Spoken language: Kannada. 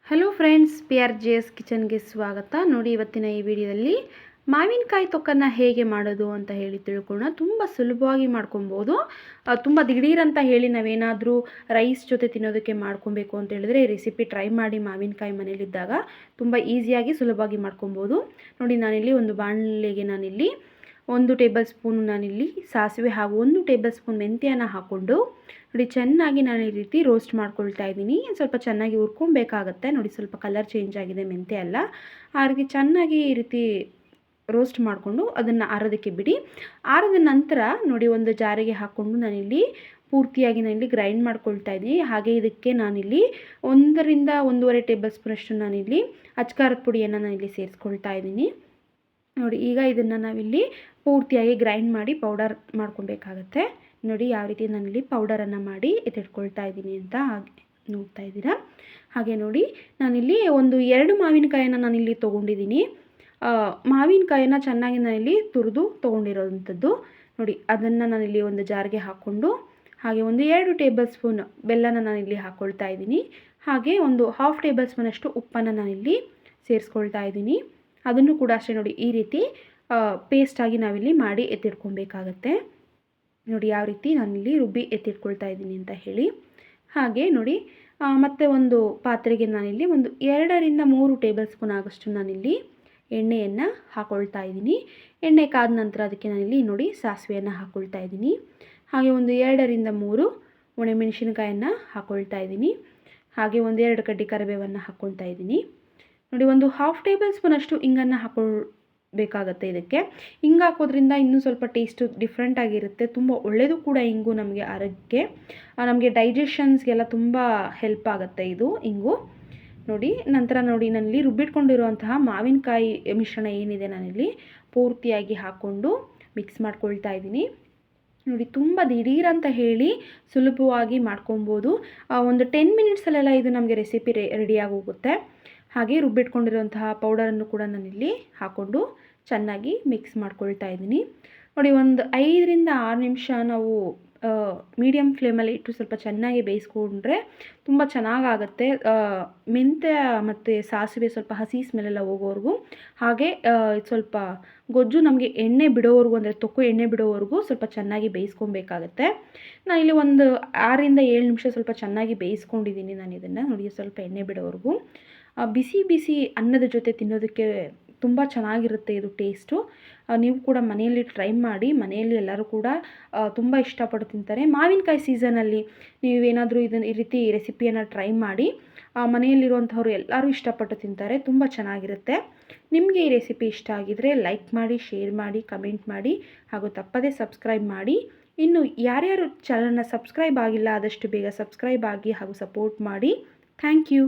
ಹಲೋ ಫ್ರೆಂಡ್ಸ್, PRJS ಕಿಚನ್ಗೆ ಸ್ವಾಗತ. ನೋಡಿ, ಇವತ್ತಿನ ಈ ವಿಡಿಯೋದಲ್ಲಿ ಮಾವಿನಕಾಯಿ ತೊಕ್ಕನ್ನು ಹೇಗೆ ಮಾಡೋದು ಅಂತ ಹೇಳಿ ತಿಳ್ಕೊಳ್ಳೋಣ. ತುಂಬ ಸುಲಭವಾಗಿ ಮಾಡ್ಕೊಬೋದು. ತುಂಬ ದಿಢೀರಂತ ಹೇಳಿ ನಾವೇನಾದರೂ ರೈಸ್ ಜೊತೆ ತಿನ್ನೋದಕ್ಕೆ ಮಾಡ್ಕೊಬೇಕು ಅಂತ ಹೇಳಿದ್ರೆ ಈ ರೆಸಿಪಿ ಟ್ರೈ ಮಾಡಿ. ಮಾವಿನಕಾಯಿ ಮನೇಲಿದ್ದಾಗ ತುಂಬ ಈಸಿಯಾಗಿ ಸುಲಭವಾಗಿ ಮಾಡ್ಕೊಬೋದು. ನೋಡಿ, ನಾನಿಲ್ಲಿ ಒಂದು ಬಾಣಲೆಗೆ ನಾನಿಲ್ಲಿ 1 ಟೇಬಲ್ ಸ್ಪೂನ್ ನಾನಿಲ್ಲಿ ಸಾಸಿವೆ ಹಾಗೂ 1 ಟೇಬಲ್ ಸ್ಪೂನ್ ಮೆಂತ್ಯನ ಹಾಕ್ಕೊಂಡು ನೋಡಿ ಚೆನ್ನಾಗಿ ನಾನು ಈ ರೀತಿ ರೋಸ್ಟ್ ಮಾಡ್ಕೊಳ್ತಾ ಇದ್ದೀನಿ. ಸ್ವಲ್ಪ ಚೆನ್ನಾಗಿ ಹುರ್ಕೊಬೇಕಾಗತ್ತೆ. ನೋಡಿ, ಸ್ವಲ್ಪ ಕಲರ್ ಚೇಂಜ್ ಆಗಿದೆ ಮೆಂತ್ಯ ಎಲ್ಲ. ಆ ರೀತಿ ಚೆನ್ನಾಗಿ ಈ ರೀತಿ ರೋಸ್ಟ್ ಮಾಡಿಕೊಂಡು ಅದನ್ನು ಆರೋದಕ್ಕೆ ಬಿಡಿ. ಆರಿದ ನಂತರ ನೋಡಿ ಒಂದು ಜಾರಿಗೆ ಹಾಕ್ಕೊಂಡು ನಾನಿಲ್ಲಿ ಪೂರ್ತಿಯಾಗಿ ನಾನಿಲ್ಲಿ ಗ್ರೈಂಡ್ ಮಾಡ್ಕೊಳ್ತಾ ಇದ್ದೀನಿ. ಹಾಗೆ ಇದಕ್ಕೆ ನಾನಿಲ್ಲಿ 1 ರಿಂದ 1.5 ಟೇಬಲ್ ಸ್ಪೂನಷ್ಟು ನಾನಿಲ್ಲಿ ಅಚ್ಕಾರದ ಪುಡಿಯನ್ನು ನಾನಿಲ್ಲಿ ಸೇರಿಸ್ಕೊಳ್ತಾ ಇದ್ದೀನಿ. ನೋಡಿ, ಈಗ ಇದನ್ನು ನಾವಿಲ್ಲಿ ಪೂರ್ತಿಯಾಗಿ ಗ್ರೈಂಡ್ ಮಾಡಿ ಪೌಡರ್ ಮಾಡ್ಕೊಬೇಕಾಗತ್ತೆ. ನೋಡಿ ಯಾವ ರೀತಿ ನಾನಿಲ್ಲಿ ಪೌಡರನ್ನು ಮಾಡಿ ಎತ್ತಿಟ್ಕೊಳ್ತಾ ಇದ್ದೀನಿ ಅಂತ ಹಾಗೆ ನೋಡ್ತಾ ಇದ್ದೀರಾ. ಹಾಗೆ ನೋಡಿ, ನಾನಿಲ್ಲಿ 2 ಮಾವಿನಕಾಯನ್ನು ನಾನಿಲ್ಲಿ ತೊಗೊಂಡಿದ್ದೀನಿ. ಮಾವಿನಕಾಯನ್ನು ಚೆನ್ನಾಗಿ ನಾನಿಲ್ಲಿ ತುರಿದು ತೊಗೊಂಡಿರೋವಂಥದ್ದು. ನೋಡಿ, ಅದನ್ನು ನಾನಿಲ್ಲಿ ಒಂದು ಜಾರ್ಗೆ ಹಾಕ್ಕೊಂಡು ಹಾಗೆ 2 ಟೇಬಲ್ ಸ್ಪೂನ್ ಬೆಲ್ಲನ ನಾನಿಲ್ಲಿ ಹಾಕ್ಕೊಳ್ತಾ ಇದ್ದೀನಿ. ಹಾಗೆ 1/2 ಟೇಬಲ್ ಸ್ಪೂನಷ್ಟು ಉಪ್ಪನ್ನು ನಾನಿಲ್ಲಿ ಸೇರಿಸ್ಕೊಳ್ತಾ ಇದ್ದೀನಿ. ಅದನ್ನು ಕೂಡ ಅಷ್ಟೇ ನೋಡಿ ಈ ರೀತಿ ಪೇಸ್ಟಾಗಿ ನಾವಿಲ್ಲಿ ಮಾಡಿ ಎತ್ತಿಟ್ಕೊಬೇಕಾಗತ್ತೆ. ನೋಡಿ ಯಾವ ರೀತಿ ನಾನಿಲ್ಲಿ ರುಬ್ಬಿ ಎತ್ತಿಟ್ಕೊಳ್ತಾ ಇದ್ದೀನಿ ಅಂತ ಹೇಳಿ. ಹಾಗೆ ನೋಡಿ ಮತ್ತೆ ಒಂದು ಪಾತ್ರೆಗೆ ನಾನಿಲ್ಲಿ 2 ರಿಂದ 3 ಟೇಬಲ್ ಸ್ಪೂನ್ ಆಗೋಷ್ಟು ನಾನಿಲ್ಲಿ ಎಣ್ಣೆಯನ್ನು ಹಾಕ್ಕೊಳ್ತಾ ಇದ್ದೀನಿ. ಎಣ್ಣೆ ಕಾದ ನಂತರ ಅದಕ್ಕೆ ನಾನಿಲ್ಲಿ ನೋಡಿ ಸಾಸಿವೆಯನ್ನು ಹಾಕ್ಕೊಳ್ತಾ ಇದ್ದೀನಿ. ಹಾಗೆ 2 ರಿಂದ 3 ಒಣಮೆಣಸಿನಕಾಯನ್ನು ಹಾಕ್ಕೊಳ್ತಾ ಇದ್ದೀನಿ. ಹಾಗೆ 2 ಕಡ್ಡಿ ಕರಿಬೇವನ್ನು ಹಾಕ್ಕೊಳ್ತಾ ಇದ್ದೀನಿ. ನೋಡಿ, 1/2 ಟೇಬಲ್ ಸ್ಪೂನಷ್ಟು ಇಂಗನ್ನು ಹಾಕ್ಕೊಳ್ಬೇಕಾಗತ್ತೆ. ಇದಕ್ಕೆ ಹಿಂಗೆ ಹಾಕೋದ್ರಿಂದ ಇನ್ನೂ ಸ್ವಲ್ಪ ಟೇಸ್ಟು ಡಿಫ್ರೆಂಟ್ ಆಗಿರುತ್ತೆ. ತುಂಬ ಒಳ್ಳೆಯದು ಕೂಡ ಇಂಗು ನಮಗೆ ಆರೋಗ್ಯಕ್ಕೆ, ನಮಗೆ ಡೈಜೆಷನ್ಸ್ಗೆಲ್ಲ ತುಂಬ ಹೆಲ್ಪ್ ಆಗುತ್ತೆ ಇದು ಇಂಗು. ನೋಡಿ, ನಂತರ ನೋಡಿ ನಾನಿಲ್ಲಿ ರುಬ್ಬಿಟ್ಕೊಂಡಿರುವಂತಹ ಮಾವಿನಕಾಯಿ ಮಿಶ್ರಣ ಏನಿದೆ ನಾನಿಲ್ಲಿ ಪೂರ್ತಿಯಾಗಿ ಹಾಕ್ಕೊಂಡು ಮಿಕ್ಸ್ ಮಾಡ್ಕೊಳ್ತಾ ಇದ್ದೀನಿ. ನೋಡಿ, ತುಂಬ ದಿಢೀರಂತ ಹೇಳಿ ಸುಲಭವಾಗಿ ಮಾಡ್ಕೊಬೋದು. 10 ಮಿನಿಟ್ಸಲ್ಲೆಲ್ಲ ಇದು ನಮಗೆ ರೆಸಿಪಿ ರೆಡಿಯಾಗಿ ಹೋಗುತ್ತೆ. ಹಾಗೆ ರುಬ್ಬಿಟ್ಕೊಂಡಿರುವಂತಹ ಪೌಡರನ್ನು ಕೂಡ ನಾನಿಲ್ಲಿ ಹಾಕ್ಕೊಂಡು ಚೆನ್ನಾಗಿ ಮಿಕ್ಸ್ ಮಾಡ್ಕೊಳ್ತಾ ಇದ್ದೀನಿ. ನೋಡಿ, 5 ರಿಂದ 6 ನಿಮಿಷ ನಾವು ಮೀಡಿಯಮ್ ಫ್ಲೇಮಲ್ಲಿ ಇಟ್ಟು ಸ್ವಲ್ಪ ಚೆನ್ನಾಗಿ ಬೇಯಿಸ್ಕೊಂಡ್ರೆ ತುಂಬ ಚೆನ್ನಾಗಾಗುತ್ತೆ. ಮೆಂತ್ಯ ಮತ್ತು ಸಾಸಿವೆ ಸ್ವಲ್ಪ ಹಸಿ ಸ್ಮೆಲ್ಲೆಲ್ಲ ಹೋಗೋವರೆಗೂ, ಹಾಗೆ ಸ್ವಲ್ಪ ಗೊಜ್ಜು ನಮಗೆ ಎಣ್ಣೆ ಬಿಡೋವರೆಗೂ, ಅಂದರೆ ತೊಕ್ಕು ಎಣ್ಣೆ ಬಿಡೋವರೆಗೂ ಸ್ವಲ್ಪ ಚೆನ್ನಾಗಿ ಬೇಯಿಸ್ಕೊಬೇಕಾಗತ್ತೆ. ನಾನಿಲ್ಲಿ 6 ರಿಂದ 7 ನಿಮಿಷ ಸ್ವಲ್ಪ ಚೆನ್ನಾಗಿ ಬೇಯಿಸ್ಕೊಂಡಿದ್ದೀನಿ ನಾನು ಇದನ್ನು. ನೋಡಿ, ಸ್ವಲ್ಪ ಎಣ್ಣೆ ಬಿಡೋವರೆಗೂ ಬಿಸಿ ಬಿಸಿ ಅನ್ನದ ಜೊತೆ ತಿನ್ನೋದಕ್ಕೆ ತುಂಬ ಚೆನ್ನಾಗಿರುತ್ತೆ ಇದು ಟೇಸ್ಟು. ನೀವು ಕೂಡ ಮನೆಯಲ್ಲಿ ಟ್ರೈ ಮಾಡಿ. ಮನೆಯಲ್ಲಿ ಎಲ್ಲರೂ ಕೂಡ ತುಂಬ ಇಷ್ಟಪಟ್ಟು ತಿಂತಾರೆ. ಮಾವಿನಕಾಯಿ ಸೀಸನಲ್ಲಿ ನೀವೇನಾದರೂ ಈ ರೀತಿ ರೆಸಿಪಿಯನ್ನು ಟ್ರೈ ಮಾಡಿ. ಮನೆಯಲ್ಲಿರುವಂಥವ್ರು ಎಲ್ಲರೂ ಇಷ್ಟಪಟ್ಟು ತಿಂತಾರೆ. ತುಂಬ ಚೆನ್ನಾಗಿರುತ್ತೆ. ನಿಮಗೆ ಈ ರೆಸಿಪಿ ಇಷ್ಟ ಆಗಿದರೆ ಲೈಕ್ ಮಾಡಿ, ಶೇರ್ ಮಾಡಿ, ಕಮೆಂಟ್ ಮಾಡಿ ಹಾಗೂ ತಪ್ಪದೇ ಸಬ್ಸ್ಕ್ರೈಬ್ ಮಾಡಿ. ಇನ್ನು ಯಾರ್ಯಾರು ಚಾನಲ್ನ ಸಬ್ಸ್ಕ್ರೈಬ್ ಆಗಿಲ್ಲ ಆದಷ್ಟು ಬೇಗ ಸಬ್ಸ್ಕ್ರೈಬ್ ಆಗಿ ಹಾಗೂ ಸಪೋರ್ಟ್ ಮಾಡಿ. Thank you.